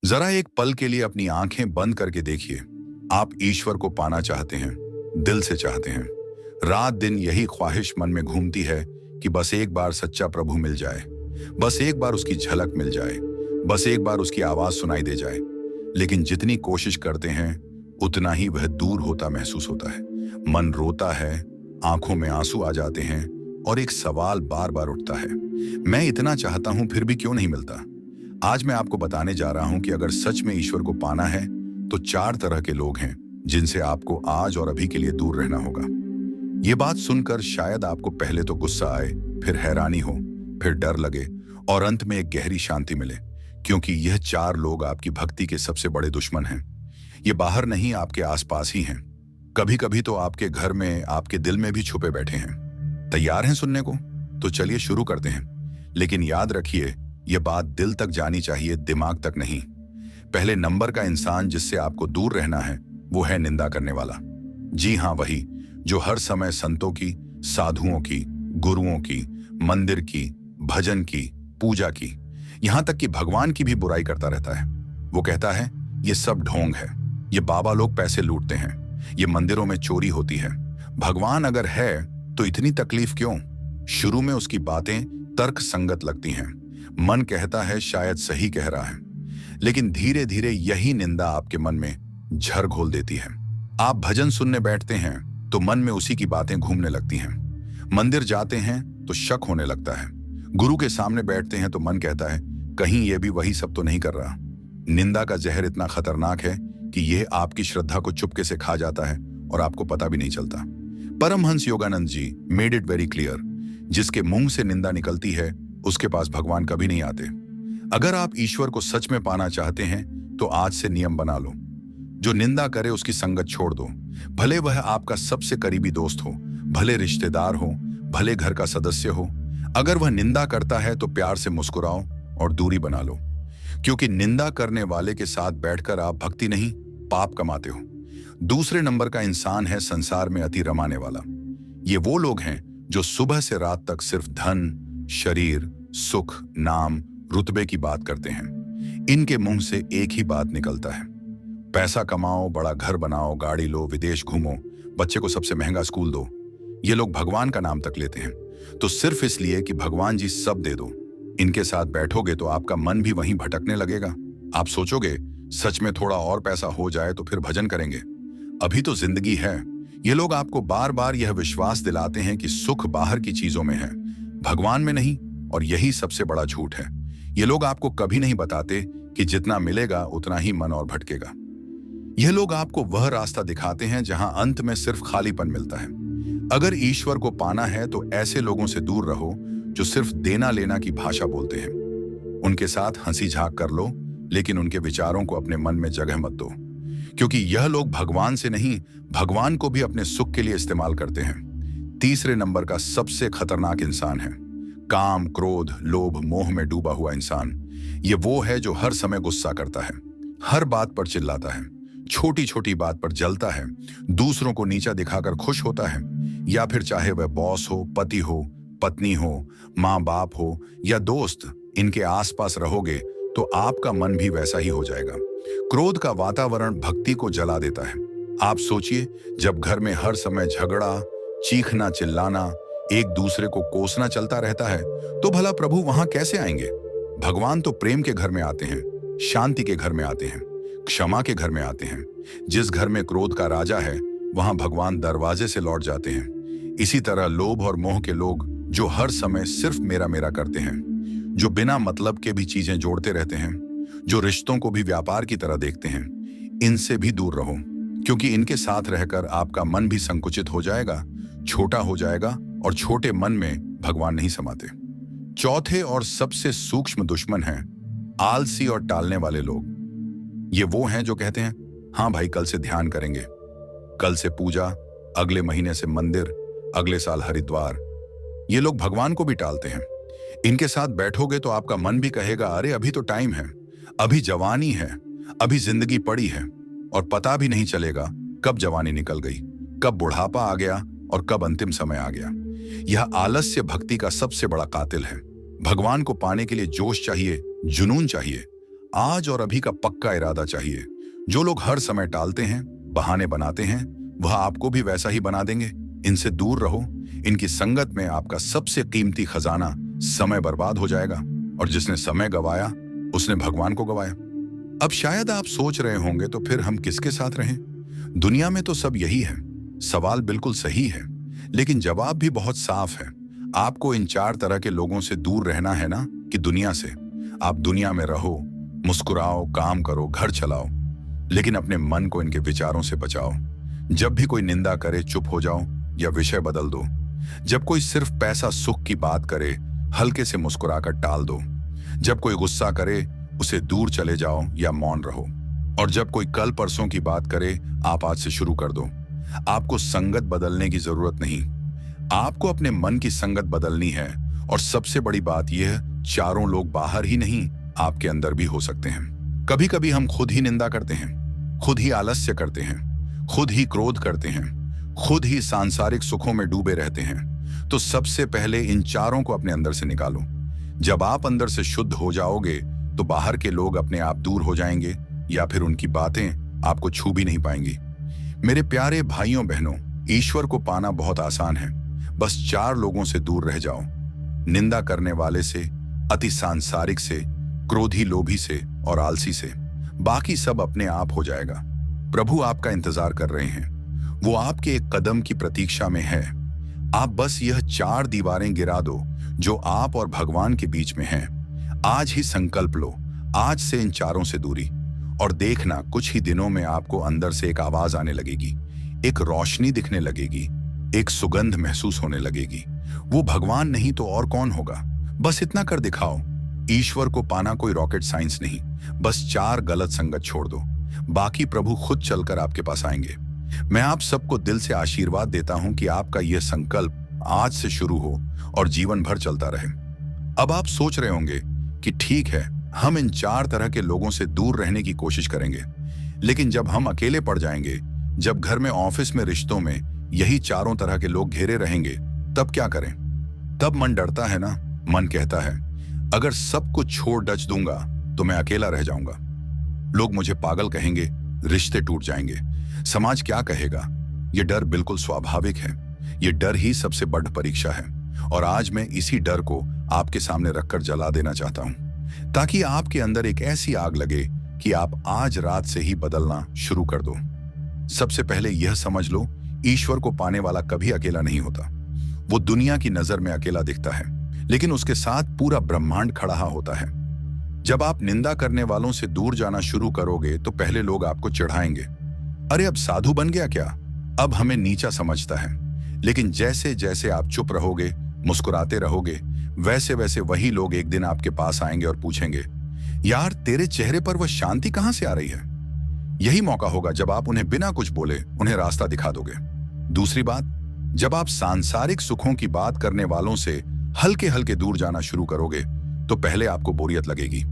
जरा एक पल के लिए अपनी आंखें बंद करके देखिए। आप ईश्वर को पाना चाहते हैं, दिल से चाहते हैं। रात दिन यही ख्वाहिश मन में घूमती है कि बस एक बार सच्चा प्रभु मिल जाए, बस एक बार उसकी झलक मिल जाए, बस एक बार उसकी आवाज सुनाई दे जाए। लेकिन जितनी कोशिश करते हैं उतना ही वह दूर होता महसूस होता है। मन रोता है, आंखों में आंसू आ जाते हैं और एक सवाल बार बार उठता है, मैं इतना चाहता हूं फिर भी क्यों नहीं मिलता। आज मैं आपको बताने जा रहा हूं कि अगर सच में ईश्वर को पाना है तो 4 तरह के लोग हैं जिनसे आपको आज और अभी के लिए दूर रहना होगा। ये बात सुनकर शायद आपको पहले तो गुस्सा आए, फिर हैरानी हो, फिर डर लगे और अंत में एक गहरी शांति मिले, क्योंकि यह 4 लोग आपकी भक्ति के सबसे बड़े दुश्मन हैं। ये बाहर नहीं, आपके आसपास ही हैं। कभी कभी तो आपके घर में, आपके दिल में भी छुपे बैठे हैं। तैयार हैं सुनने को? तो चलिए शुरू करते हैं। लेकिन याद रखिए, यह बात दिल तक जानी चाहिए, दिमाग तक नहीं। पहले नंबर का इंसान जिससे आपको दूर रहना है वो है निंदा करने वाला। जी हाँ, वही जो हर समय संतों की, साधुओं की, गुरुओं की, मंदिर की, भजन की, पूजा की, यहां तक कि भगवान की भी बुराई करता रहता है। वो कहता है ये सब ढोंग है, ये बाबा लोग पैसे लूटते हैं, ये मंदिरों में चोरी होती है। भगवान अगर है तो इतनी तकलीफ क्यों? शुरू में उसकी बातें तर्क संगत लगती हैं, मन कहता है शायद सही कह रहा है, लेकिन धीरे धीरे यही निंदा आपके मन में झर घोल देती है। आप भजन सुनने बैठते हैं तो मन में उसी की बातें घूमने लगती हैं, मंदिर जाते हैं तो शक होने लगता है, गुरु के सामने बैठते हैं तो मन कहता है कहीं ये भी वही सब तो नहीं कर रहा। निंदा का जहर इतना खतरनाक है कि यह आपकी श्रद्धा को चुपके से खा जाता है और आपको पता भी नहीं चलता। Paramhans Yogananda ji made it very clear, जिसके मुंह से निंदा निकलती है उसके पास भगवान कभी नहीं आते। अगर आप ईश्वर को सच में पाना चाहते हैं तो आज से नियम बना लो, जो निंदा करे उसकी संगत छोड़ दो। भले वह आपका सबसे करीबी दोस्त हो, भले रिश्तेदार हो, भले घर का सदस्य हो। अगर वह निंदा करता है तो प्यार से मुस्कुराओ और दूरी बना लो, क्योंकि निंदा करने वाले के साथ बैठकर आप भक्ति नहीं, पाप कमाते हो। दूसरे नंबर का इंसान है संसार में अति रमाने वाला। ये वो लोग हैं जो सुबह से रात तक सिर्फ धन, शरीर, सुख, नाम, रुतबे की बात करते हैं। इनके मुंह से एक ही बात निकलता है, पैसा कमाओ, बड़ा घर बनाओ, गाड़ी लो, विदेश घूमो, बच्चे को सबसे महंगा स्कूल दो। ये लोग भगवान का नाम तक लेते हैं तो सिर्फ इसलिए कि भगवान जी सब दे दो। इनके साथ बैठोगे तो आपका मन भी वहीं भटकने लगेगा। आप सोचोगे सच में थोड़ा और पैसा हो जाए तो फिर भजन करेंगे, अभी तो जिंदगी है। ये लोग आपको बार बार यह विश्वास दिलाते हैं कि सुख बाहर की चीजों में है, भगवान में नहीं, और यही सबसे बड़ा झूठ है। ये लोग आपको कभी नहीं बताते कि जितना मिलेगा उतना ही मन और भटकेगा। यह लोग आपको वह रास्ता दिखाते हैं जहां अंत में सिर्फ खालीपन मिलता है। अगर ईश्वर को पाना है तो ऐसे लोगों से दूर रहो जो सिर्फ देना लेना की भाषा बोलते हैं। उनके साथ हंसी झाक कर लो, लेकिन उनके विचारों को अपने मन में जगह मत दो, क्योंकि यह लोग भगवान से नहीं, भगवान को भी अपने सुख के लिए इस्तेमाल करते हैं। तीसरे नंबर का सबसे खतरनाक इंसान है काम, क्रोध, लोभ, मोह में डूबा हुआ इंसान। ये वो है जो हर समय गुस्सा करता है, हर बात पर चिल्लाता है, छोटी छोटी बात पर जलता है, दूसरों को नीचा दिखाकर खुश होता है। या फिर चाहे वह बॉस हो, पति हो, पत्नी हो, माँ बाप हो या दोस्त, इनके आसपास रहोगे तो आपका मन भी वैसा ही हो जाएगा। क्रोध का वातावरण भक्ति को जला देता है। आप सोचिए, जब घर में हर समय झगड़ा, चीखना, चिल्लाना, एक दूसरे को कोसना चलता रहता है तो भला प्रभु वहां कैसे आएंगे? भगवान तो प्रेम के घर में आते हैं, शांति के घर में आते हैं, क्षमा के घर में आते हैं। जिस घर में क्रोध का राजा है वहां भगवान दरवाजे से लौट जाते हैं। इसी तरह लोभ और मोह के लोग जो हर समय सिर्फ मेरा मेरा करते हैं, जो बिना मतलब के भी चीजें जोड़ते रहते हैं, जो रिश्तों को भी व्यापार की तरह देखते हैं, इनसे भी दूर रहो, क्योंकि इनके साथ रहकर आपका मन भी संकुचित हो जाएगा, छोटा हो जाएगा, और छोटे मन में भगवान नहीं समाते। चौथे और सबसे सूक्ष्म दुश्मन हैं आलसी और टालने वाले लोग। ये वो हैं जो कहते हैं हाँ भाई कल से ध्यान करेंगे, कल से पूजा, अगले महीने से मंदिर, अगले साल हरिद्वार। ये लोग भगवान को भी टालते हैं। इनके साथ बैठोगे तो आपका मन भी कहेगा अरे अभी तो टाइम है, अभी जवानी है, अभी जिंदगी पड़ी है, और पता भी नहीं चलेगा कब जवानी निकल गई, कब बुढ़ापा आ गया और कब अंतिम समय आ गया। यह आलस्य भक्ति का सबसे बड़ा कातिल है। भगवान को पाने के लिए जोश चाहिए, जुनून चाहिए, आज और अभी का पक्का इरादा चाहिए। जो लोग हर समय टालते हैं, बहाने बनाते हैं, वह आपको भी वैसा ही बना देंगे। इनसे दूर रहो। इनकी संगत में आपका सबसे कीमती खजाना समय बर्बाद हो जाएगा, और जिसने समय गवाया उसने भगवान को गवाया। अब शायद आप सोच रहे होंगे, तो फिर हम किसके साथ रहें? दुनिया में तो सब यही है। सवाल बिल्कुल सही है, लेकिन जवाब भी बहुत साफ है। आपको इन 4 तरह के लोगों से दूर रहना है ना, कि दुनिया से? आप दुनिया में रहो, मुस्कुराओ, काम करो, घर चलाओ, लेकिन अपने मन को इनके विचारों से बचाओ। जब भी कोई निंदा करे, चुप हो जाओ या विषय बदल दो। जब कोई सिर्फ पैसा सुख की बात करे, हल्के से मुस्कुराकर टाल दो। जब कोई गुस्सा करे, उसे दूर चले जाओ या मौन रहो। और जब कोई कल परसों की बात करे, आप आज से शुरू कर दो। आपको संगत बदलने की जरूरत नहीं, आपको अपने मन की संगत बदलनी है। और सबसे बड़ी बात यह, चारों लोग बाहर ही नहीं, आपके अंदर भी हो सकते हैं। कभी कभी हम खुद ही निंदा करते हैं, खुद ही आलस्य करते हैं, खुद ही क्रोध करते हैं, खुद ही सांसारिक सुखों में डूबे रहते हैं। तो सबसे पहले इन चारों को अपने अंदर से निकालो। जब आप अंदर से शुद्ध हो जाओगे, तो बाहर के लोग अपने आप दूर हो जाएंगे, या फिर उनकी बातें आपको छू भी नहीं पाएंगी। मेरे प्यारे भाइयों बहनों, ईश्वर को पाना बहुत आसान है। बस 4 लोगों से दूर रह जाओ। निंदा करने वाले से, अति सांसारिक से, क्रोधी लोभी से और आलसी से। बाकी सब अपने आप हो जाएगा। प्रभु आपका इंतजार कर रहे हैं। वो आपके एक कदम की प्रतीक्षा में है। आप बस यह 4 दीवारें गिरा दो जो आप और भगवान के बीच में हैं। आज ही संकल्प लो, आज से इन चारों से दूरी। और देखना, कुछ ही दिनों में आपको अंदर से एक आवाज आने लगेगी, एक रोशनी दिखने लगेगी, एक सुगंध महसूस होने लगेगी। वो भगवान नहीं तो और कौन होगा? बस इतना कर दिखाओ। ईश्वर को पाना कोई रॉकेट साइंस नहीं। बस 4 गलत संगत छोड़ दो, बाकी प्रभु खुद चलकर आपके पास आएंगे। मैं आप सबको दिल से आशीर्वाद देता हूं कि आपका यह संकल्प आज से शुरू हो और जीवन भर चलता रहे। अब आप सोच रहे होंगे कि ठीक है, हम इन 4 तरह के लोगों से दूर रहने की कोशिश करेंगे, लेकिन जब हम अकेले पड़ जाएंगे, जब घर में, ऑफिस में, रिश्तों में यही 4 तरह के लोग घेरे रहेंगे, तब क्या करें? तब मन डरता है ना। मन कहता है, अगर सब कुछ छोड़ डच दूंगा तो मैं अकेला रह जाऊंगा। लोग मुझे पागल कहेंगे, रिश्ते टूट जाएंगे, समाज क्या कहेगा। यह डर बिल्कुल स्वाभाविक है। यह डर ही सबसे बड़ी परीक्षा है। और आज मैं इसी डर को आपके सामने रखकर जला देना चाहता हूं, ताकि आपके अंदर एक ऐसी आग लगे कि आप आज रात से ही बदलना शुरू कर दो। सबसे पहले यह समझ लो, ईश्वर को पाने वाला कभी अकेला नहीं होता। वो दुनिया की नजर में अकेला दिखता है, लेकिन उसके साथ पूरा ब्रह्मांड खड़ा होता है। जब आप निंदा करने वालों से दूर जाना शुरू करोगे, तो पहले लोग आपको चिढ़ाएंगे, अरे अब साधु बन गया क्या, अब हमें नीचा समझता है। लेकिन जैसे जैसे आप चुप रहोगे, मुस्कुराते रहोगे, वैसे वैसे वही लोग एक दिन आपके पास आएंगे और पूछेंगे, यार तेरे चेहरे पर वह शांति कहां से आ रही है? यही मौका होगा जब आप उन्हें बिना कुछ बोले उन्हें रास्ता दिखा दोगे। दूसरी बात, जब आप सांसारिक सुखों की बात करने वालों से हल्के हल्के दूर जाना शुरू करोगे, तो पहले आपको बोरियत लगेगी।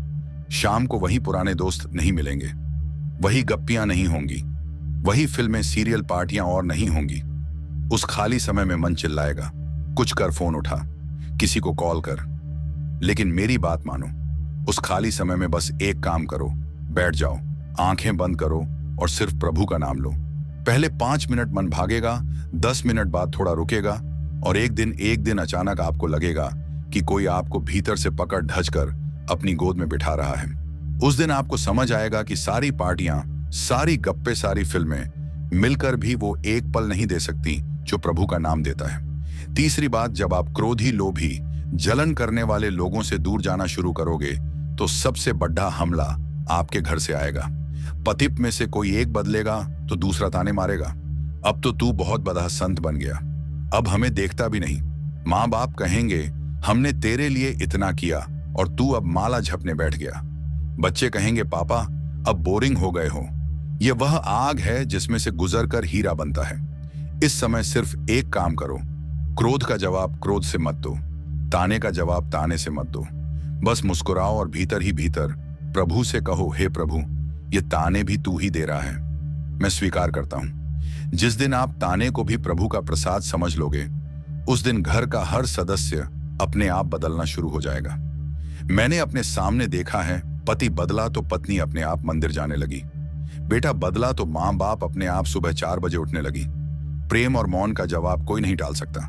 शाम को वही पुराने दोस्त नहीं मिलेंगे, वही गप्पियां नहीं होंगी, वही फिल्में, सीरियल, पार्टियां और नहीं होंगी। उस खाली समय में मन चिल्लाएगा, कुछ कर, फोन उठा, किसी को कॉल कर। लेकिन मेरी बात मानो, उस खाली समय में बस एक काम करो, बैठ जाओ, आंखें बंद करो और सिर्फ प्रभु का नाम लो। पहले 5 मिनट मन भागेगा, 10 मिनट बाद थोड़ा रुकेगा, और एक दिन अचानक आपको लगेगा कि कोई आपको भीतर से पकड़ ढच कर अपनी गोद में बिठा रहा है। उस दिन आपको समझ आएगा कि सारी पार्टियां, सारी गप्पे, सारी फिल्में मिलकर भी वो एक पल नहीं दे सकती जो प्रभु का नाम देता है। तीसरी बात, जब आप क्रोधी, लोभी, जलन करने वाले लोगों से दूर जाना शुरू करोगे, तो सबसे बड़ा हमला आपके घर से आएगा। पतिप में से कोई एक बदलेगा तो दूसरा ताने मारेगा, अब तो तू बहुत बड़ा संत बन गया, अब हमें देखता भी नहीं। माँ बाप कहेंगे, हमने तेरे लिए इतना किया और तू अब माला झपने बैठ गया। बच्चे कहेंगे, पापा अब बोरिंग हो गए हो। यह वह आग है जिसमें से गुजरकर हीरा बनता है। इस समय सिर्फ एक काम करो, क्रोध का जवाब क्रोध से मत दो, ताने का जवाब ताने से मत दो। बस मुस्कुराओ और भीतर ही भीतर प्रभु से कहो, हे प्रभु, ये ताने भी तू ही दे रहा है, मैं स्वीकार करता हूं। जिस दिन आप ताने को भी प्रभु का प्रसाद समझ लोगे, उस दिन घर का हर सदस्य अपने आप बदलना शुरू हो जाएगा। मैंने अपने सामने देखा है, पति बदला तो पत्नी अपने आप मंदिर जाने लगी। बेटा बदला तो माँ बाप अपने आप सुबह 4 बजे उठने लगी। प्रेम और मौन का जवाब कोई नहीं टाल सकता।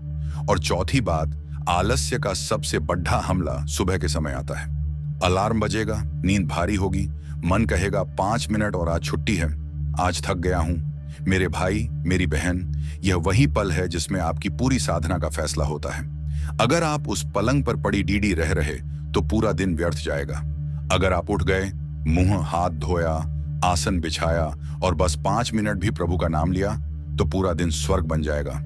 और चौथी बात, आलस्य का सबसे बड़ा हमला सुबह के समय आता है। अलार्म बजेगा, नींद भारी होगी, मन कहेगा 5 मिनट और आज छुट्टी है, आज थक गया हूं। मेरे भाई, मेरी बहन, यह वही पल है जिसमें आपकी पूरी साधना का फैसला होता है। अगर आप उस पलंग पर पड़ी डीडी रह रहे तो पूरा दिन व्यर्थ जाएगा। अगर आप उठ गए, मुंह हाथ धोया, आसन बिछाया और बस 5 मिनट भी प्रभु का नाम लिया तो पूरा दिन स्वर्ग बन जाएगा।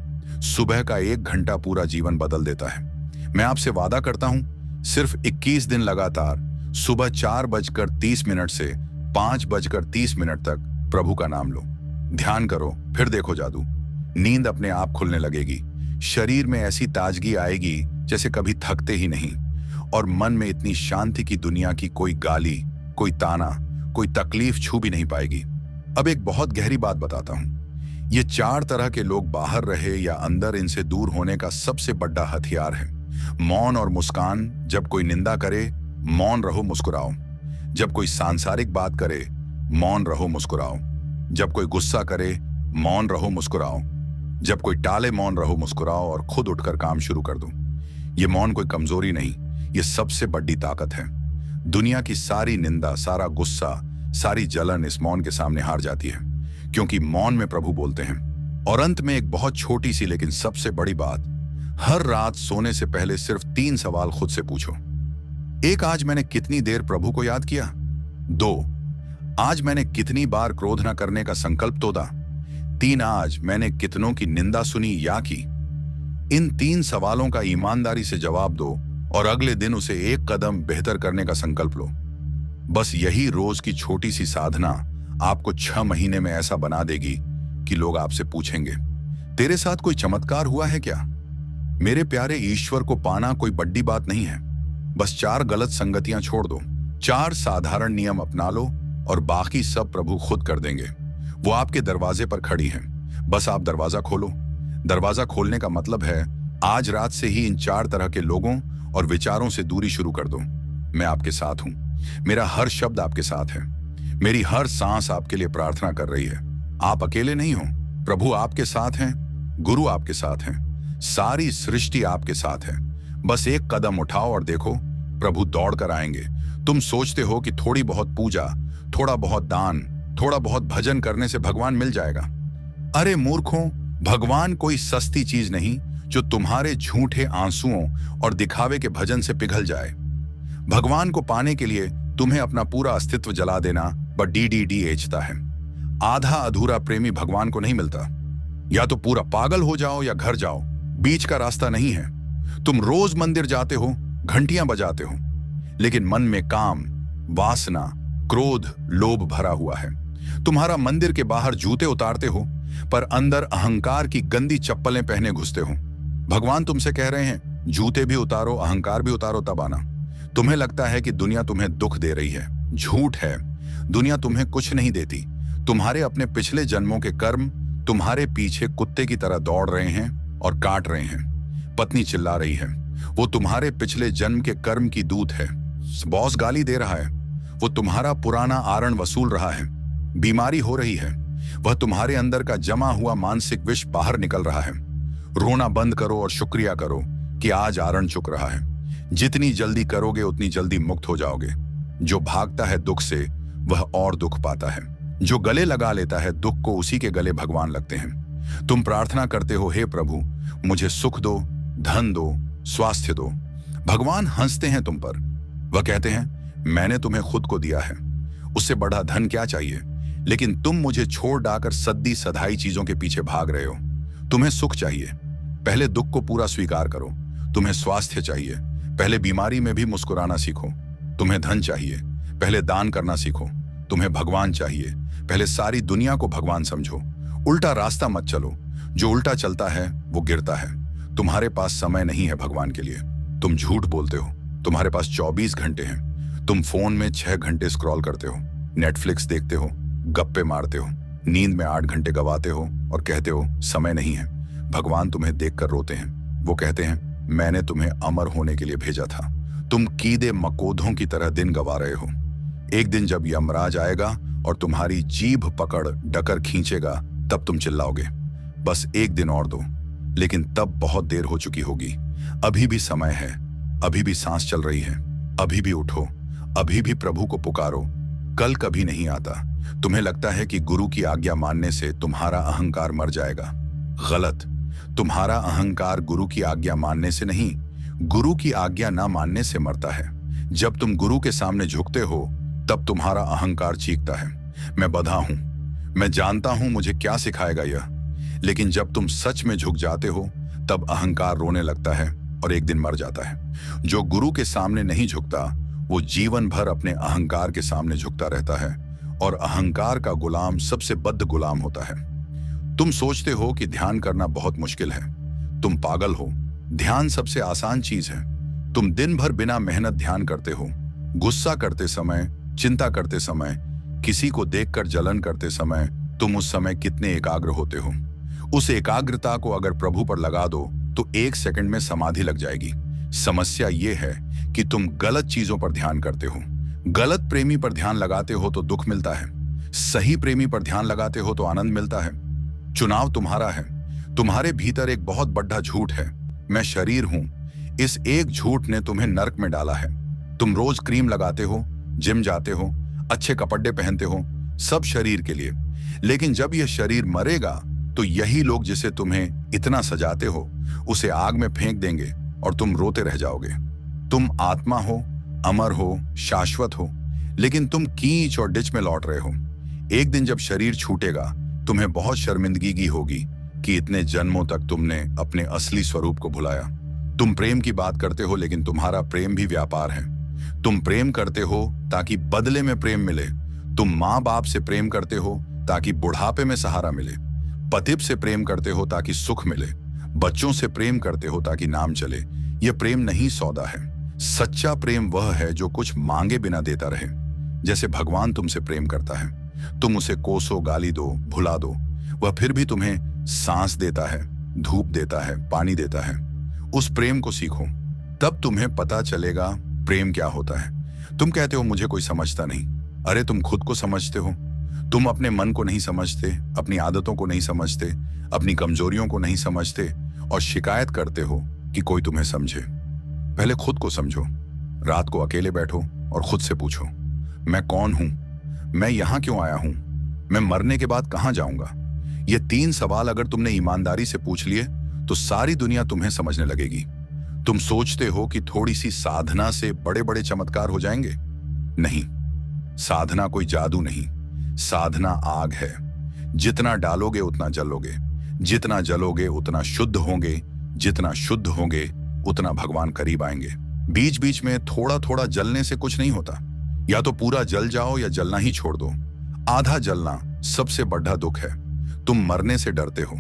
सुबह का 1 घंटा पूरा जीवन बदल देता है। मैं आपसे वादा करता हूं, सिर्फ 21 दिन लगातार सुबह 4:30 से 5:30 तक प्रभु का नाम लो, ध्यान करो, फिर देखो जादू। नींद अपने आप खुलने लगेगी, शरीर में ऐसी ताजगी आएगी जैसे कभी थकते ही नहीं, और मन में इतनी शांति की दुनिया की कोई गाली, कोई ताना, कोई तकलीफ छू भी नहीं पाएगी। अब एक बहुत गहरी बात बताता हूं। ये 4 तरह के लोग बाहर रहे या अंदर, इनसे दूर होने का सबसे बड़ा हथियार है मौन और मुस्कान। जब कोई निंदा करे, मौन रहो, मुस्कुराओ। जब कोई सांसारिक बात करे, मौन रहो, मुस्कुराओ। जब कोई गुस्सा करे, मौन रहो, मुस्कुराओ। जब कोई टाले, मौन रहो, मुस्कुराओ और खुद उठकर काम शुरू कर दो। ये मौन कोई कमजोरी नहीं, ये सबसे बड़ी ताकत है। दुनिया की सारी निंदा, सारा गुस्सा, सारी जलन इस मौन के सामने हार जाती है, क्योंकि मौन में प्रभु बोलते हैं। और अंत में एक बहुत छोटी सी लेकिन सबसे बड़ी बात, हर रात सोने से पहले सिर्फ 3 सवाल खुद से पूछो। 1, आज मैंने कितनी देर प्रभु को याद किया? 2, आज मैंने कितनी बार क्रोध न करने का संकल्प तोड़ा? 3, आज मैंने कितनों की निंदा सुनी या की? इन 3 सवालों का ईमानदारी से जवाब दो और अगले दिन उसे 1 कदम बेहतर करने का संकल्प लो। बस यही रोज की छोटी सी साधना आपको 6 महीने में ऐसा बना देगी कि लोग आपसे पूछेंगे, तेरे साथ कोई चमत्कार हुआ है क्या? मेरे प्यारे, ईश्वर को पाना कोई बड़ी बात नहीं है। बस 4 गलत संगतियां छोड़ दो, 4 साधारण नियम अपना लो और बाकी सब प्रभु खुद कर देंगे। वो आपके दरवाजे पर खड़ी हैं, बस आप दरवाजा खोलो। दरवाजा खोलने का मतलब है आज रात से ही इन 4 तरह के लोगों और विचारों से दूरी शुरू कर दो। मैं आपके साथ हूं, मेरा हर शब्द आपके साथ है, मेरी हर सांस आपके लिए प्रार्थना कर रही है। आप अकेले नहीं हो, प्रभु आपके साथ हैं, गुरु आपके साथ हैं, सारी सृष्टि आपके साथ है। बस 1 कदम उठाओ और देखो, प्रभु दौड़ कर आएंगे। तुम सोचते हो कि थोड़ी बहुत पूजा, थोड़ा बहुत दान, थोड़ा बहुत भजन करने से भगवान मिल जाएगा। अरे मूर्खों, भगवान कोई सस्ती चीज नहीं जो तुम्हारे झूठे आंसुओं और दिखावे के भजन से पिघल जाए। भगवान को पाने के लिए तुम्हें अपना पूरा अस्तित्व जला देना DDDHता है। आधा अधूरा प्रेमी भगवान को नहीं मिलता। या तो पूरा पागल हो जाओ या घर जाओ, बीच का रास्ता नहीं है। तुम रोज मंदिर जाते हो, घंटियां बजाते हो, लेकिन मन में काम, वासना, क्रोध, लोभ भरा हुआ है। तुम्हारा मंदिर के बाहर जूते उतारते हो, पर अंदर अहंकार की गंदी चप्पलें पहने घुसते हो। भगवान तुमसे कह रहे हैं, जूते भी उतारो, अहंकार भी उतारो, तब आना। तुम्हें लगता है कि दुनिया तुम्हें दुख दे रही है, झूठ है। दुनिया तुम्हें कुछ नहीं देती। तुम्हारे अपने पिछले जन्मों के कर्म तुम्हारे पीछे कुत्ते की तरह दौड़ रहे हैं और काट रहे हैं। पत्नी चिल्ला रही है, वो तुम्हारे पिछले जन्म के कर्म की दूत है। बॉस गाली दे रहा है, वो तुम्हारा पुराना आरण वसूल रहा है। बीमारी हो रही है, वह तुम्हारे अंदर का जमा हुआ मानसिक विष बाहर निकल रहा है। रोना बंद करो और शुक्रिया करो कि आज आरण चुक रहा है। जितनी जल्दी करोगे उतनी जल्दी मुक्त हो जाओगे। जो भागता है दुख से, वह और दुख पाता है। जो गले लगा लेता है दुख को, उसी के गले भगवान लगते हैं। तुम प्रार्थना करते हो, हे प्रभु मुझे सुख दो, धन दो, स्वास्थ्य दो। भगवान हंसते हैं तुम पर। वह कहते हैं, मैंने तुम्हें खुद को दिया है, उससे बड़ा धन क्या चाहिए? लेकिन तुम मुझे छोड़ डाकर सद्दी सधाई चीजों के पीछे भाग रहे हो। तुम्हें सुख चाहिए, पहले दुख को पूरा स्वीकार करो। तुम्हें स्वास्थ्य चाहिए, पहले बीमारी में भी मुस्कुराना सीखो। तुम्हें धन चाहिए, पहले दान करना सीखो। तुम्हें भगवान चाहिए, पहले सारी दुनिया को भगवान समझो। उल्टा रास्ता मत चलो, जो उल्टा चलता है वो गिरता है। तुम्हारे पास समय नहीं है भगवान के लिए। तुम झूठ बोलते हो, तुम्हारे पास 24 घंटे हैं। तुम फोन में 6 घंटे स्क्रॉल करते हो, नेटफ्लिक्स देखते हो, गप्पे मारते हो, नींद में 8 घंटे गवाते हो और कहते हो समय नहीं है। भगवान तुम्हें देखकर रोते हैं। वो कहते हैं, मैंने तुम्हें अमर होने के लिए भेजा था। तुम कीड़े मकोड़ों की तरह दिन गवा रहे हो। एक दिन जब यमराज आएगा और तुम्हारी जीभ पकड़ डकर खींचेगा, तब तुम चिल्लाओगे, बस एक दिन और दो। लेकिन तब बहुत देर हो चुकी होगी। अभी भी समय है, अभी भी सांस चल रही है, अभी भी उठो, अभी भी प्रभु को पुकारो। कल कभी नहीं आता। तुम्हें लगता है कि गुरु की आज्ञा मानने से तुम्हारा अहंकार मर जाएगा। गलत। तुम्हारा अहंकार गुरु की आज्ञा मानने से नहीं, गुरु की आज्ञा ना मानने से मरता है। जब तुम गुरु के सामने झुकते हो, तब तुम्हारा अहंकार चीखता है, मैं बधा हूं, मैं जानता हूं मुझे क्या सिखाएगा यह। लेकिन जब तुम सच में झुक जाते हो, तब अहंकार रोने लगता है और एक दिन मर जाता है। जो गुरु के सामने नहीं झुकता, वो जीवन भर अपने अहंकार के सामने झुकता रहता है, और अहंकार का गुलाम सबसे बद्ध गुलाम होता है। तुम सोचते हो कि ध्यान करना बहुत मुश्किल है। तुम पागल हो। ध्यान सबसे आसान चीज है। तुम दिन भर बिना मेहनत ध्यान करते हो। गुस्सा करते समय, चिंता करते समय, किसी को देखकर जलन करते समय तुम उस समय कितने एकाग्र होते हो। उस एकाग्रता को अगर प्रभु पर लगा दो तो 1 सेकंड में समाधि लग जाएगी। समस्या ये है कि तुम गलत चीजों पर ध्यान करते हो। गलत प्रेमी पर ध्यान लगाते हो तो दुख मिलता है, सही प्रेमी पर ध्यान लगाते हो तो आनंद मिलता है। चुनाव तुम्हारा है। तुम्हारे भीतर एक बहुत बड़ा झूठ है, मैं शरीर हूं। इस एक झूठ ने तुम्हें नर्क में डाला है। तुम रोज क्रीम लगाते हो, जिम जाते हो, अच्छे कपड़े पहनते हो, सब शरीर के लिए। लेकिन जब यह शरीर मरेगा तो यही लोग जिसे तुम्हें इतना सजाते हो उसे आग में फेंक देंगे और तुम रोते रह जाओगे। तुम आत्मा हो, अमर हो, शाश्वत हो, लेकिन तुम कीच और डिच में लौट रहे हो। एक दिन जब शरीर छूटेगा, तुम्हें बहुत शर्मिंदगी होगी कि इतने जन्मों तक तुमने अपने असली स्वरूप को भुलाया। तुम प्रेम की बात करते हो, लेकिन तुम्हारा प्रेम भी व्यापार है। तुम प्रेम करते हो ताकि बदले में प्रेम मिले। तुम माँ बाप से प्रेम करते हो ताकि बुढ़ापे में सहारा मिले। पति से प्रेम करते हो ताकि सुख मिले। बच्चों से प्रेम करते हो ताकि नाम चले। यह प्रेम नहीं, सौदा है। सच्चा प्रेम वह है जो कुछ मांगे बिना देता रहे। जैसे भगवान तुमसे प्रेम करता है। तुम उसे कोसो, गाली दो, भुला दो, वह फिर भी तुम्हें सांस देता है, धूप देता है, पानी देता है। उस प्रेम को सीखो, तब तुम्हें पता चलेगा प्रेम क्या होता है। तुम कहते हो मुझे कोई समझता नहीं। अरे तुम खुद को समझते हो। तुम अपने मन को नहीं समझते, अपनी आदतों को नहीं समझते, अपनी कमजोरियों को नहीं समझते और शिकायत करते हो कि कोई तुम्हें समझे। पहले खुद को समझो। रात को अकेले बैठो और खुद से पूछो, मैं कौन हूं? मैं यहां क्यों आया हूं? मैं मरने के बाद कहां जाऊंगा? ये 3 सवाल अगर तुमने ईमानदारी से पूछ लिए तो सारी दुनिया तुम्हें समझने लगेगी। तुम सोचते हो कि थोड़ी सी साधना से बड़े बड़े चमत्कार हो जाएंगे। नहीं, साधना कोई जादू नहीं। साधना आग है। जितना डालोगे उतना जलोगे, जितना जलोगे उतना शुद्ध होंगे, जितना शुद्ध होंगे उतना भगवान करीब आएंगे। बीच बीच में थोड़ा थोड़ा जलने से कुछ नहीं होता। या तो पूरा जल जाओ या जलना ही छोड़ दो। आधा जलना सबसे बड़ा दुख है। तुम मरने से डरते हो।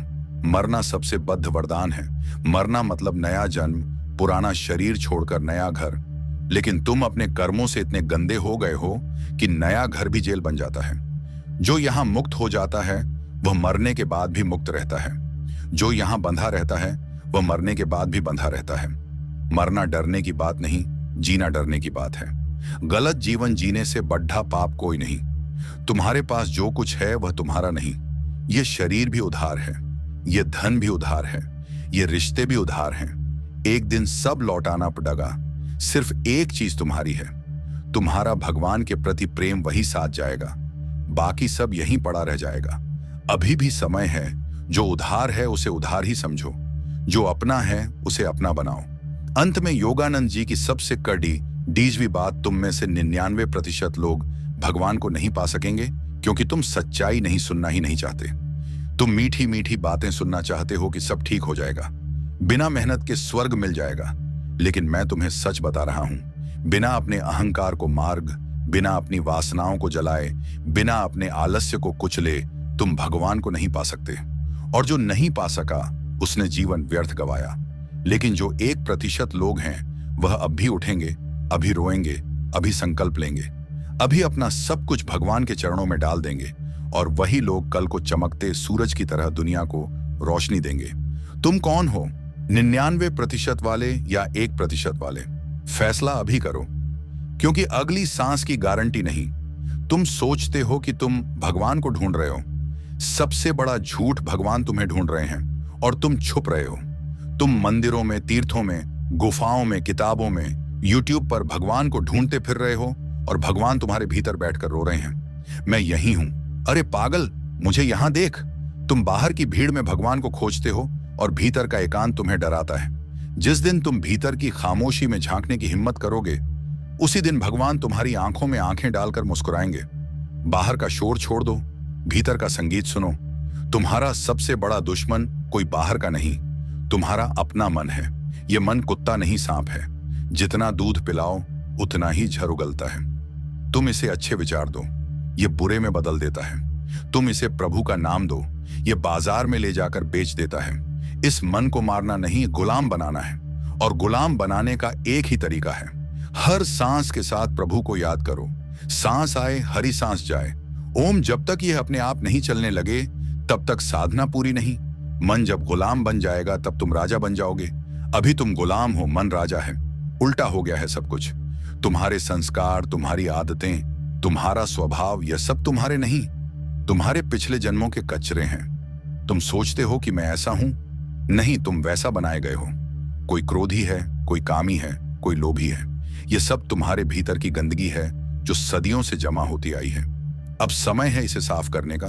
मरना सबसे बद्ध वरदान है। मरना मतलब नया जन्म, पुराना शरीर छोड़कर नया घर। लेकिन तुम अपने कर्मों से इतने गंदे हो गए हो कि नया घर भी जेल बन जाता है। जो यहां मुक्त हो जाता है वह मरने के बाद भी मुक्त रहता है। जो यहां बंधा रहता है वह मरने के बाद भी बंधा रहता है। मरना डरने की बात नहीं, जीना डरने की बात है। गलत जीवन जीने से बड़ा पाप कोई नहीं। तुम्हारे पास जो कुछ है वह तुम्हारा नहीं। यह शरीर भी उधार है, यह धन भी उधार है, ये रिश्ते भी उधार हैं। एक दिन सब लौटाना पड़ेगा। सिर्फ एक चीज तुम्हारी है, तुम्हारा भगवान के प्रति प्रेम वही साथ जाएगा, बाकी सब यहीं पड़ा रह जाएगा। अभी भी समय है। जो उधार है उसे उधार ही समझो, जो अपना है उसे अपना बनाओ। अंत में योगानंद जी की सबसे कड़ी डीजवी बात, तुम में से 99% लोग भगवान को नहीं पा सकेंगे क्योंकि तुम सच्चाई नहीं सुनना ही नहीं चाहते। तुम मीठी मीठी बातें सुनना चाहते हो कि सब ठीक हो जाएगा, बिना मेहनत के स्वर्ग मिल जाएगा। लेकिन मैं तुम्हें सच बता रहा हूं, बिना अपने अहंकार को मार्ग, बिना अपनी वासनाओं को जलाए, बिना अपने आलस्य को कुचले तुम भगवान को नहीं पा सकते। और जो नहीं पा सका उसने जीवन व्यर्थ गवाया। लेकिन जो 1% लोग हैं वह अब भी उठेंगे, अभी रोएंगे, अभी संकल्प लेंगे, अभी अपना सब कुछ भगवान के चरणों में डाल देंगे, और वही लोग कल को चमकते सूरज की तरह दुनिया को रोशनी देंगे। तुम कौन हो, 99% वाले या 1% वाले? फैसला अभी करो, क्योंकि अगली सांस की गारंटी नहीं, तुम सोचते हो कि तुम भगवान को ढूंढ रहे हो। सबसे बड़ा झूठ भगवान तुम्हें ढूंढ रहे हैं और तुम छुप रहे हो। तुम मंदिरों में, तीर्थों में, गुफाओं में, किताबों में, यूट्यूब पर भगवान को ढूंढते फिर रहे हो और भगवान तुम्हारे भीतर बैठकर रो रहे हैं, मैं यही हूं, अरे पागल, मुझे यहां देख। तुम बाहर की भीड़ में भगवान को खोजते हो और भीतर का एकांत तुम्हें डराता है। जिस दिन तुम भीतर की खामोशी में झांकने की हिम्मत करोगे, उसी दिन भगवान तुम्हारी आंखों में आंखें डालकर मुस्कुराएंगे। बाहर का शोर छोड़ दो, भीतर का संगीत सुनो। तुम्हारा सबसे बड़ा दुश्मन कोई बाहर का नहीं, तुम्हारा अपना मन है। ये मन कुत्ता नहीं, सांप है। जितना दूध पिलाओ उतना ही झर उगलता है। तुम इसे अच्छे विचार दो, ये बुरे में बदल देता है। तुम इसे प्रभु का नाम दो, ये बाजार में ले जाकर बेच देता है। इस मन को मारना नहीं, गुलाम बनाना है। और गुलाम बनाने का एक ही तरीका है, हर सांस के साथ प्रभु को याद करो। सांस आए, हरी सांस जाए। ओम जब तक यह अपने आप नहीं चलने लगे तब तक साधना पूरी नहीं। मन जब गुलाम बन जाएगा तब तुम राजा बन जाओगे। अभी तुम गुलाम हो, मन राजा है। उल्टा हो गया है सब कुछ। तुम्हारे संस्कार, तुम्हारी आदतें, तुम्हारा स्वभाव, यह सब तुम्हारे नहीं, तुम्हारे पिछले जन्मों के कचरे हैं। तुम सोचते हो कि मैं ऐसा हूं, नहीं, तुम वैसा बनाए गए हो। कोई क्रोधी है, कोई कामी है, कोई लोभी है। यह सब तुम्हारे भीतर की गंदगी है जो सदियों से जमा होती आई है। अब समय है इसे साफ करने का,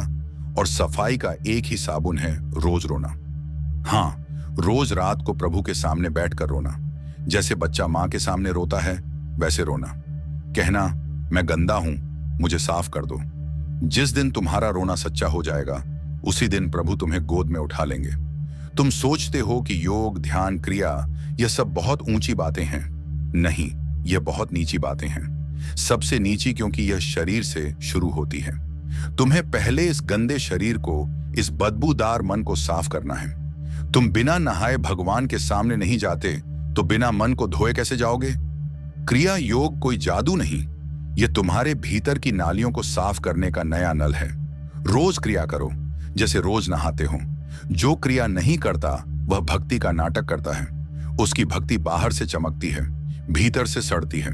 और सफाई का एक ही साबुन है, रोज रोना। हाँ, रोज रात को प्रभु के सामने बैठकर रोना। जैसे बच्चा मां के सामने रोता है वैसे रोना। कहना, मैं गंदा हूं, मुझे साफ कर दो। जिस दिन तुम्हारा रोना सच्चा हो जाएगा उसी दिन प्रभु तुम्हें गोद में उठा लेंगे। तुम सोचते हो कि योग, ध्यान, क्रिया यह सब बहुत ऊंची बातें हैं। नहीं, यह बहुत नीची बातें हैं। सबसे नीची, क्योंकि यह शरीर से शुरू होती है। तुम्हें पहले इस गंदे शरीर को, इस बदबूदार मन को साफ करना है। तुम बिना नहाए भगवान के सामने नहीं जाते तो बिना मन को धोए कैसे जाओगे? क्रिया योग कोई जादू नहीं, यह तुम्हारे भीतर की नालियों को साफ करने का नया नल है। रोज क्रिया करो जैसे रोज नहाते हो। जो क्रिया नहीं करता वह भक्ति का नाटक करता है। उसकी भक्ति बाहर से चमकती है, भीतर से सड़ती है।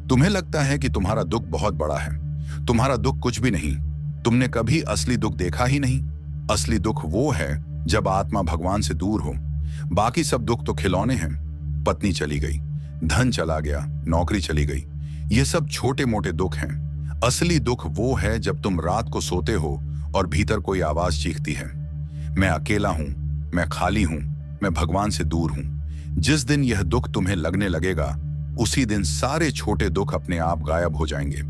तुम्हें लगता है कि तुम्हारा दुख बहुत बड़ा है। तुम्हारा दुख कुछ भी नहीं। तुमने कभी असली दुख देखा ही नहीं। असली दुख वो है जब आत्मा भगवान से दूर हो। बाकी सब दुख तो खिलौने हैं। पत्नी चली गई, धन चला गया, नौकरी चली गई, ये सब छोटे मोटे दुख हैं। असली दुख वो है जब तुम रात को सोते हो और भीतर कोई आवाज चीखती है, मैं अकेला हूं, मैं खाली हूं, मैं भगवान से दूर हूं। जिस दिन यह दुख तुम्हें लगने लगेगा उसी दिन सारे छोटे दुख अपने आप गायब हो जाएंगे।